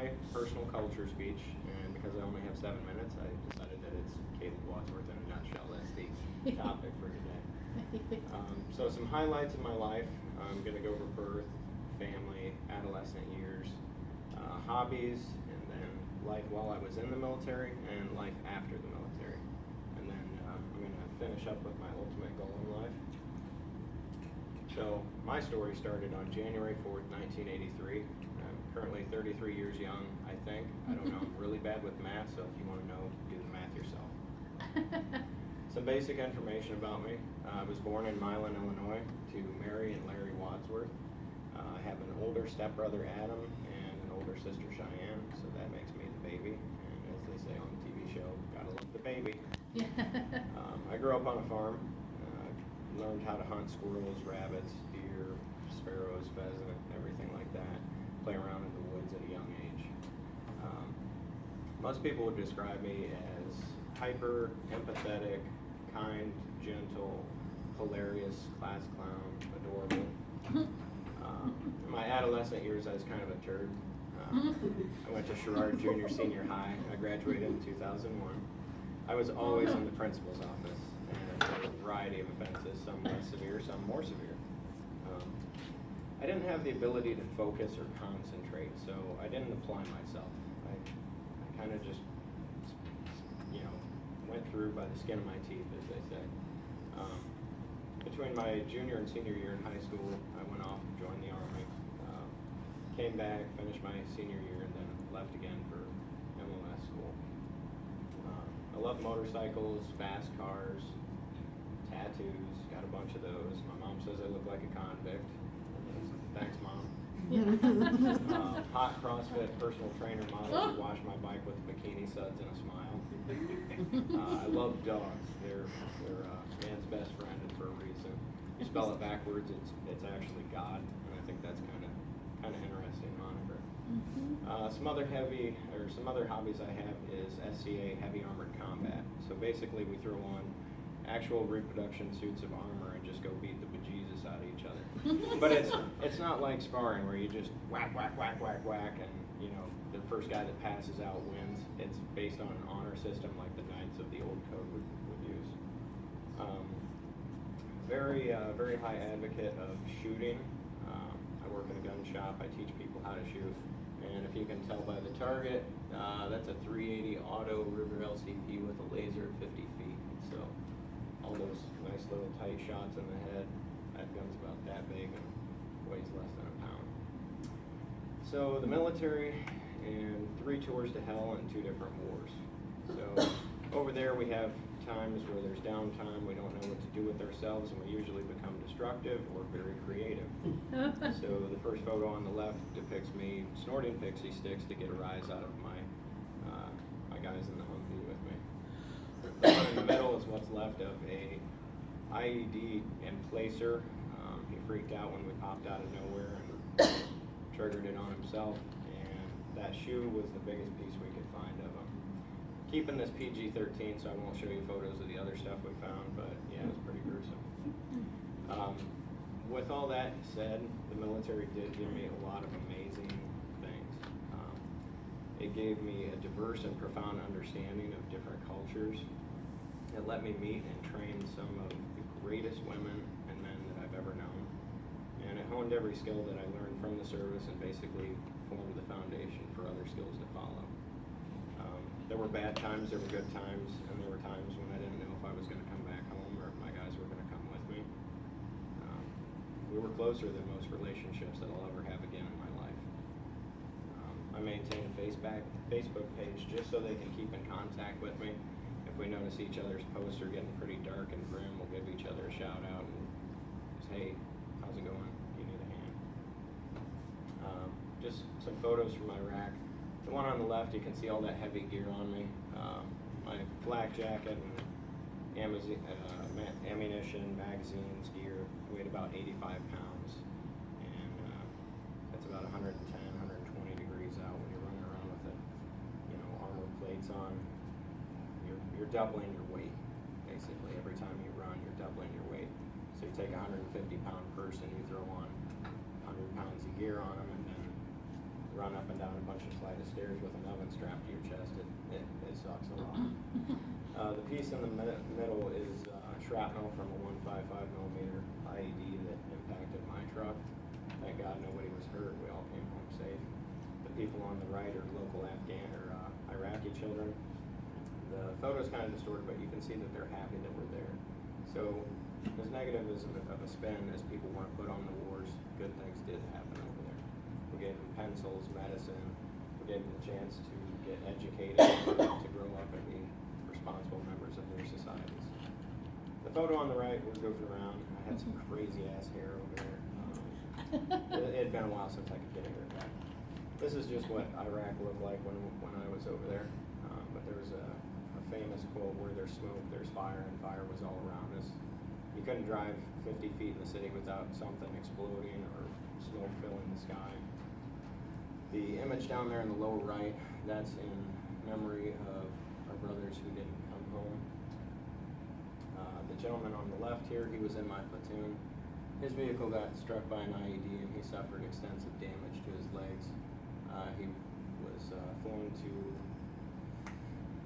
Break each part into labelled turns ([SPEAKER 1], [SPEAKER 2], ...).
[SPEAKER 1] my personal culture speech, and because I only have 7 minutes, I decided that it's Caleb Wadsworth in a nutshell. That's the topic for today. So some highlights of my life. I'm going to go over birth, family, adolescent years, hobbies, and then life while I was in the military and life after the military. And then I'm going to finish up with my ultimate goal in life. So my story started on January 4th, 1983. I'm currently 33 years young, I think. I don't know. I'm really bad with math, so if you want to know, do the math yourself. Some basic information about me. I was born in Milan, Illinois, to Mary and Larry Wadsworth. I have an older stepbrother, Adam, and an older sister, Cheyenne, so that makes me the baby. And as they say on the TV show, gotta love the baby. I grew up on a farm. Learned how to hunt squirrels, rabbits, deer, sparrows, pheasant, everything like that. Play around in the woods at a young age. Most people would describe me as hyper, empathetic, kind, gentle, hilarious, class clown, adorable. In my adolescent years, I was kind of a turd. I went to Sherrard Junior Senior High. I graduated in 2001. I was always in the principal's office, and there were a variety of offenses, some less severe, some more severe. I didn't have the ability to focus or concentrate, so I didn't apply myself. I kind of just, went through by the skin of my teeth, as they say. Between my junior and senior year in high school, I went off and joined the Army. Came back, finished my senior year, and then left again for MOS school. I love motorcycles, fast cars, tattoos, got a bunch of those. My mom says I look like a convict. Thanks, Mom. Hot CrossFit personal trainer model who wash my bike with bikini suds and a smile. I love dogs. They're man's best friend, and for a reason. You spell it backwards, it's actually God, and I think that's kind of interesting moniker. Some other hobbies I have is SCA, heavy armored combat. So basically, we throw on actual reproduction suits of armor and just go beat the bejesus out of each other. But it's not like sparring where you just whack, whack, whack, whack, whack, and the first guy that passes out wins. It's based on an honor system like the Knights of the Old Code would use. Very high advocate of shooting. I work in a gun shop. I teach people how to shoot. And if you can tell by the target, that's a 380 auto Ruger LCP with a laser at 50 feet. So all those nice little tight shots in the head. That gun's about that big and weighs less than a pound. So the military and 3 tours to hell and 2 different wars. So over there we have times where there's downtime, we don't know what to do with ourselves, and we usually become destructive or very creative. So the first photo on the left depicts me snorting pixie sticks to get a rise out of my guys in the Humvee with me. The one in the middle is what's left of a IED emplacer. He freaked out when we popped out of nowhere and triggered it on himself, and that shoe was the biggest piece we could find of him. Keeping this PG-13, so I won't show you photos of the other stuff we found, but yeah, it was pretty gruesome. With all that said, the military did give me a lot of amazing things. It gave me a diverse and profound understanding of different cultures. It let me meet and train some of the greatest women and men that I've ever known. And it honed every skill that I learned from the service and basically formed the foundation for other skills to follow. There were bad times, there were good times, and there were times when I didn't know if I was going to come back home or if my guys were going to come with me. We were closer than most relationships that I'll ever have again in my life. I maintain a Facebook page just so they can keep in contact with me. If we notice each other's posts are getting pretty dark and grim, we'll give each other a shout out and say, hey, how's it going? Do you need a hand? Just some photos from Iraq. The one on the left, you can see all that heavy gear on me. My flak jacket and ammunition, magazines, gear weighed about 85 pounds. And that's about 110, 120 degrees out when you're running around with it. Armor plates on. You're doubling your weight, basically. Every time you run, you're doubling your weight. So you take a 150-pound person, you throw on 100 pounds of gear on them, and then run up and down a bunch of flight of stairs with an oven strapped to your chest, it sucks a lot. The piece in the middle is shrapnel from a 155 millimeter IED that impacted my truck. Thank God nobody was hurt. We all came home safe. The people on the right are local Afghan or Iraqi children. The photo's kind of distorted, but you can see that they're happy that we're there. So as negative as of a spin as people want to put on the wars, good things did happen over there. We gave them pencils, medicine. We gave them the chance to get educated, to grow up and be responsible members of their societies. The photo on the right, we're goofing around. I had some crazy ass hair over there. It had been a while since I could get a haircut. This is just what Iraq looked like when I was over there. But there was a famous quote, where there's smoke, there's fire, and fire was all around us. You couldn't drive 50 feet in the city without something exploding or smoke filling the sky. The image down there in the lower right, that's in memory of our brothers who didn't come home. The gentleman on the left here, he was in my platoon. His vehicle got struck by an IED and he suffered extensive damage to his legs. He was flown to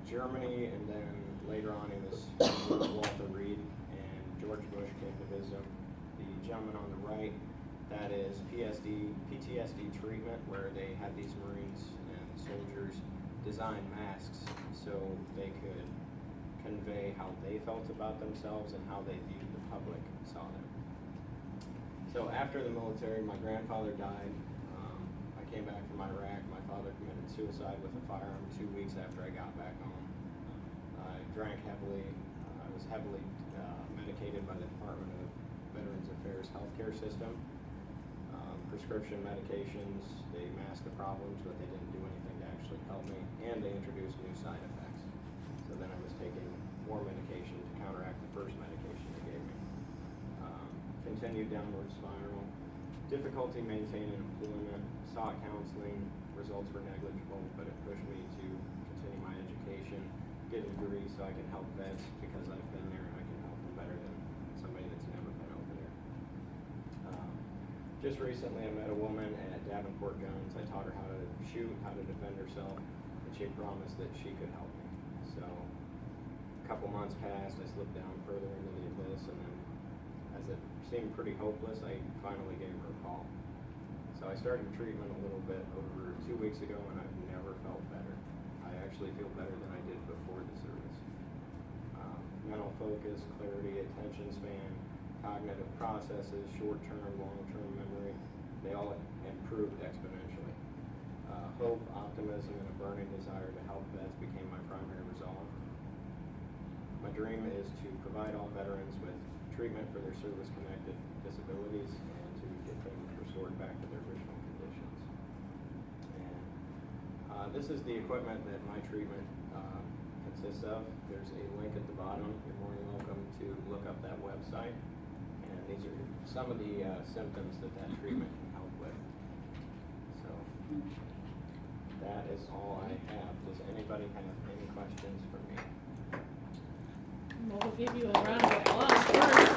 [SPEAKER 1] Germany, and then later on he was with Walter Reed, and George Bush came to visit him. The gentleman on the right, that is PTSD treatment, where they had these Marines and soldiers design masks so they could convey how they felt about themselves and how they viewed the public saw them. So after the military, my grandfather died. I came back from Iraq. My father committed suicide with a firearm 2 weeks after I got back home. I drank heavily. I was heavily medicated by the Department of Veterans Affairs healthcare system. Prescription medications, they masked the problems, but they didn't do anything to actually help me, and they introduced new side effects. So then I was taking more medication to counteract the first medication they gave me. Continued downward spiral. Difficulty maintaining employment, sought counseling, results were negligible, but it pushed me to continue my education, get a degree so I can help vets, because I've been there and I can help them better than somebody that's never been over there. Just recently I met a woman at Davenport Guns. I taught her how to shoot, how to defend herself, and she promised that she could help me. So a couple months passed, I slipped down further into the abyss, and then as it seemed pretty hopeless, I finally gave her a call. So I started treatment a little bit over 2 weeks ago, and I've never felt better. I actually feel better than I did before the service. Mental focus, clarity, attention span, cognitive processes, short-term, long-term memory, they all improved exponentially. Hope, optimism, and a burning desire to help vets became my primary resolve. My dream is to provide all veterans with treatment for their service-connected disabilities and to get them restored back to their original conditions. And this is the equipment that my treatment consists of. There's a link at the bottom. You're more than welcome to look up that website. And these are some of the symptoms that treatment can help with. So that is all I have. Does anybody have any questions for me?
[SPEAKER 2] We'll give you a round of applause first.